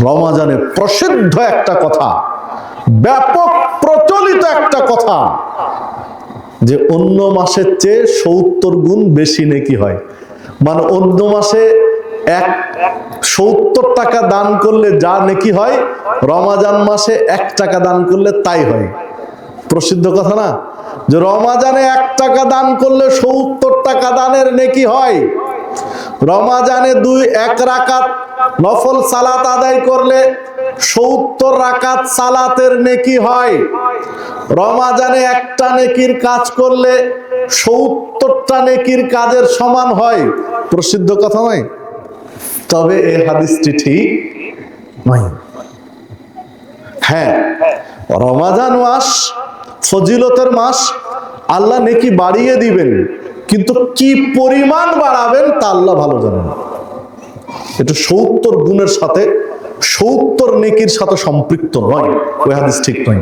রমাজানে প্রসিদ্ধ একটা কথা, ব্যাপক প্রচলিত একটা কথা, যে অন্য মাসের চেয়ে 70 গুণ বেশি নেকি হয়। মানে অন্য মাসে 70 টাকা দান করলে যা নেকি হয়, রমাজান মাসে 1 টাকা দান করলে তাই হয়। প্রসিদ্ধ কথা না, যে রমাজানে 1 টাকা দান করলে 70 টাকা দানের নেকি হয়। রমাজানে 1 রাকাত নফল সালাত আদায় করলে 70 রাকাত সালাতের নেকি হয়। রমাজানে একটা নেকির কাজ করলে 70টা নেকির কাজের সমান হয়। প্রসিদ্ধ কথা নয়? তবে এই হাদিসটি ঠিক নয়। হ্যাঁ, রমাজান মাস ফজিলতের মাস, আল্লাহ নেকি বাড়িয়ে দিবেন, কিন্তু কি পরিমাণ বাড়াবেন তা আল্লাহ ভালো জানেন। এটা 70 গুণের সাথে 70 নেকির সাথে সম্পৃক্ত নয়। ওই হাদিস ঠিক নয়।